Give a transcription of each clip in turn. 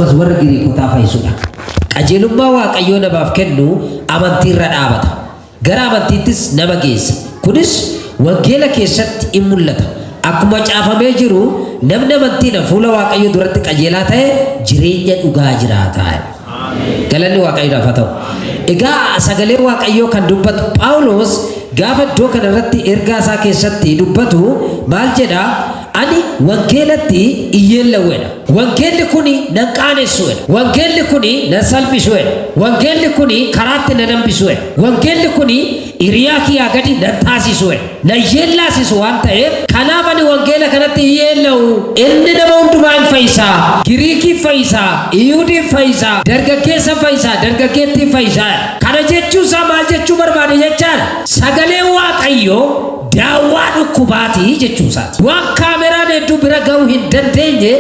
warra Giriikotaa fayyisuudha. Qajeelummaa Waaqayyoo namaaf kennu amantiirra dhaabata. Gara amantiittis nama geessa. Kunis wangeela keessatti in mul'ata. Akkuma caafamee jiru namni amantiidhaan fuula Waaqayyoo duratti qajeelaa ta'e jireenya dhugaa jiraata. Galanni Waaqayyoof haa ta'u. Egaa sagalee Waaqayyoo kan dubbatu Phaawulos gaafa iddoo kanarratti ergaa isaa keessatti dubbatu maal jedha? Ani wangeelatti iyyeellawedha. Wangeelli kuni nan qaanessuudha. Wangeelli kuni nan salphisuudha. Wangeelli kuni karaatti nan hambisuudha. Wangeelli kuni hiriyaa kiyyaa gadi nan taasisuudha. Nan yeellaasisu waan ta'eef kanaaf ani wangeela kanatti iyyeellawu. Inni nama hundumaa hin fayyisaa. Giriikii fayyisaa. Iyuudii fayyisaa. Dargaggeessa fayyisaa. Dargaggeettii fayyisaa. Kana jechuusaa maal jechuu barbaade jechaan sagalee Waaqayyoo daawwaa dhukkubaatii jechuusaati. Waan kaameraan hedduu bira ga'uu hin dandeenye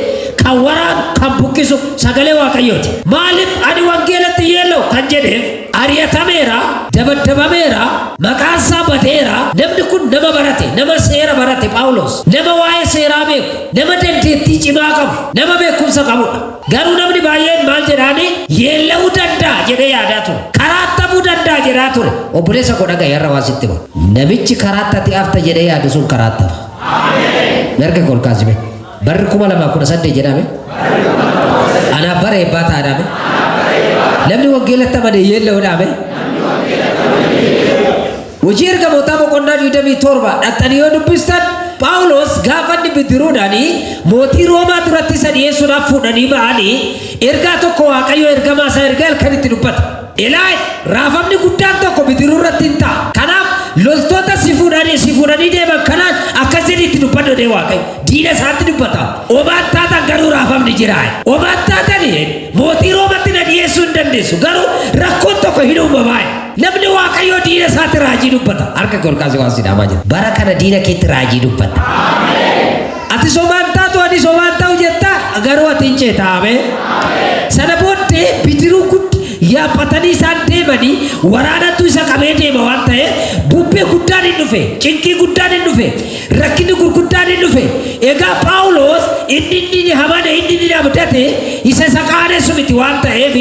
kan waraan kan buqqisu sagalee Waaqayyooti. Maaliif ani wangeelatti iyyeellawu kan jedheef ari'atameera, dabadabameera, maqaan isaa badeera. Namni kun nama barate, nama seera barate Phaawulos. Nama waa'ee seeraa beeku, nama dandeettii cimaa qabu, nama beekumsa qabudha. Garuu namni baay'een maal jedhaani yeella'uu danda'a jedhee yaadaa ture. Karaatti hafuu danda'a jedhaa ture. Obboleessa koo dhaga'i har'a waa sitti ba'a. Namichi karaatti ati hafta jedhee yaadu sun karaatti hafa. Merga kol kaasime. Barri 2018 jedhame. Anaaf bara eebbaa taadhame. Namni wangeelatti amane yeella'uu dhaame. Hojii ergamootaa boqonnaa 27 dhaxxanii yoo dubbistan Phaawulos gaafa inni bidiruudhaanii mootii Roomaa duratti isa dhiyeessuudhaaf fuudhanii ba'anii ergaa tokko Waaqayyo ergamaa isaa erga halkanitti dubbata. Ilaa raafamni guddaan tokko bidiruu irratti hin ta'a. Kanaaf loltoota si fuudhanii deeman kanaan akkas jedhiitti dubbadhu dee Waaqayyo. Diina isaatti dubbata. Obaan taatan garuu raafamni jira. Obaan taatanii mootii Roomatti na dhiyeessuu hin dandeessu. Garuu rakkoon tokko hin uumamaa. Namni Waaqayyoo diina isaatti raajii dubbata. Harka kol kaasee waan sidaamaa jira. Bara kana diina keetti raajii dubbata. Ati somaan taatu ani somaan ta'u jetta garuu ati hin ceetaame. Sana booddee bidiruu yaabbatanii isaan deemanii waraanatu isa qabee deema waan ta'eef bubbee guddaan hin dhufe, cinqii guddaan hin dhufe, rakkinni gurguddaan hin dhufe. Egaa Phaawulos inni hamane inni abdate isa qaanessu miti waan ta'eef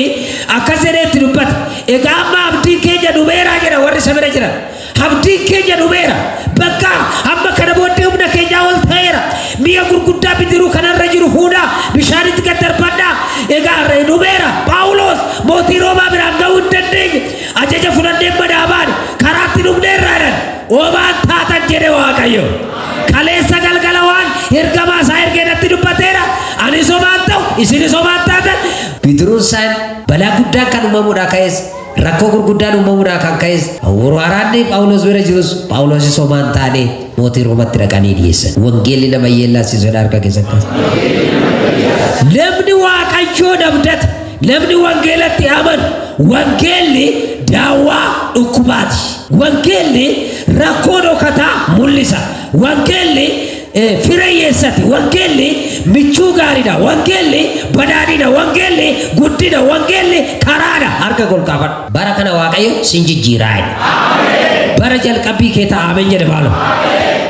akkas jedheetti dubbata. Egaa amma abdiin keenya dhumeeraa jedha warri isa bira jiran. Abdiin keenya dhumeera. Bakka amma kana booddee humna keenyaa ol ta'eera. Mi'a gurguddaa bidiruu kanarra jiru fuudhaa bishaanitti gad darbadhaa. Egaa dhumeera. Phaawulos mootii Roomaa biraan ga'uu hin dandeenye. Ajaja fudhannee madaabaan karaatti dhumneerraadhaan. Obaan taatan jedhe Waaqayyo. Kaleessa galgala waan ergamaa isaa ergeedatti dubbateera. Ani somaan ta'u isin somaan taatan. Bidiruun isaan balaa guddaa kan uumamuudhaa ka'es. Rakkoo gurguddaan uumamuudhaa kan ka'es waraanni Phaawulos bira jirus Phaawulos somaan taane mootii Roomatti dhaqanii dhiyeessan. Wangeelli nama yeellaasiisuudha harka keessatti. Namni Waaqayyoo abdata. Namni wangeelatti amanu. Wangeelli daawwaa dhukkubaati. Wangeelli rakkoo dhokataa mul'isa. Wangeelli firayyeessati. Wangeelli michuu gaariidha. Wangeelli badhaadhina. Wangeelli guddina. Wangeelli karaadha. Harka kol kaafadhu. Bara kana Waaqayyo sin jijjiiraa. Bara jalqabbii kee taa'amen jedhe maaloo.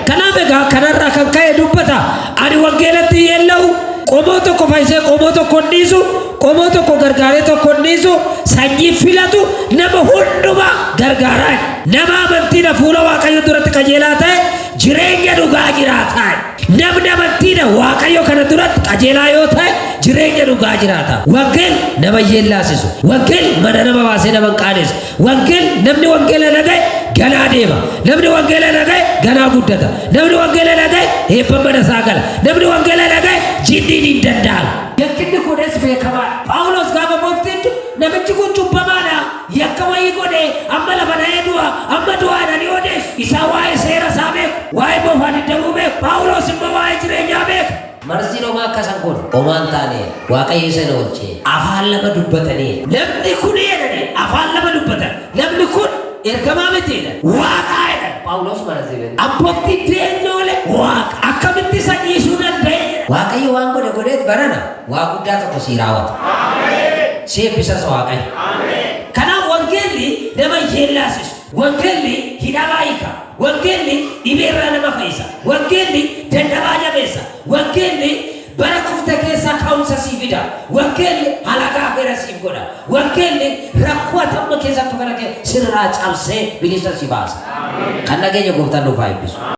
Kanaaf egaa kanarraa kan ka'e dubbata. Ani wangeelatti iyyeellawu qomoo tokko fayyisee qomoo tokko dhiisu. Qomoo tokko gargaaree tokko dhiisu. Sanyii filatu nama hundumaa gargaaraa. Nama amantiidha fuula Waaqayyo duratti qajeelaa ta'e jireenya dhugaa jiraata. Namni amantiidha Waaqayyo kana duratti qajeelaa yoo ta'e jireenya dhugaa jiraata. Wangeel nama yeellaasisu. Wangeel mana nama baasee nama hin qaanessu. Wangeel namni wangeela dhaga'e ganaa deema. Namni wangeela dhaga'e ganaa guddata. Namni wangeela dhaga'e eebba mana isaa gala. Namni wangeela dhaga'e jinniin hin danda'amu. Yakkinni kunis beekamaa. Phaawulos gaafa mooftiitu namichi kun cubbamaadha. Yakka wayii godhee amma lafa dha'ee du'a amma du'aadhaan yoo deessu isaa waa'ee seera isaa beeku. Waa'ee boofaan hin dabuu beeku. Phaawulos immoo waa'ee jireenyaa beeku. Marsiin homaa akkasan kun homaan taane Waaqayyo isa oolchee afaan lama dubbatanii namni kun jedhanii afaan lama dubbatan namni kun ergamaa mitiidha Waaqaa jedhan Phaawulos marsiin abbootti deenyoole Waaqa akkamitti isa dhiisuu danda'e Waaqayyo waan godheet barana waa guddaa tokko sii raawwata. Si eebbisas Waaqayyo. Kanaaf wangeelli nama yeellaasisu. Wangeelli hidhabaa hiika. Wangeelli dhibeerraa nama fayyisa. Wangeelli dadhabaa jabeessa. Wangeelli barakufte keessa ka'umsa siif fida. Wangeelli halagaa fira siif godha. Wangeelli rakkoo atamma keessattu kana sirraa cabsee bilisa si baasa. Kan nageenya gooftaan nuuf haa eebbisu.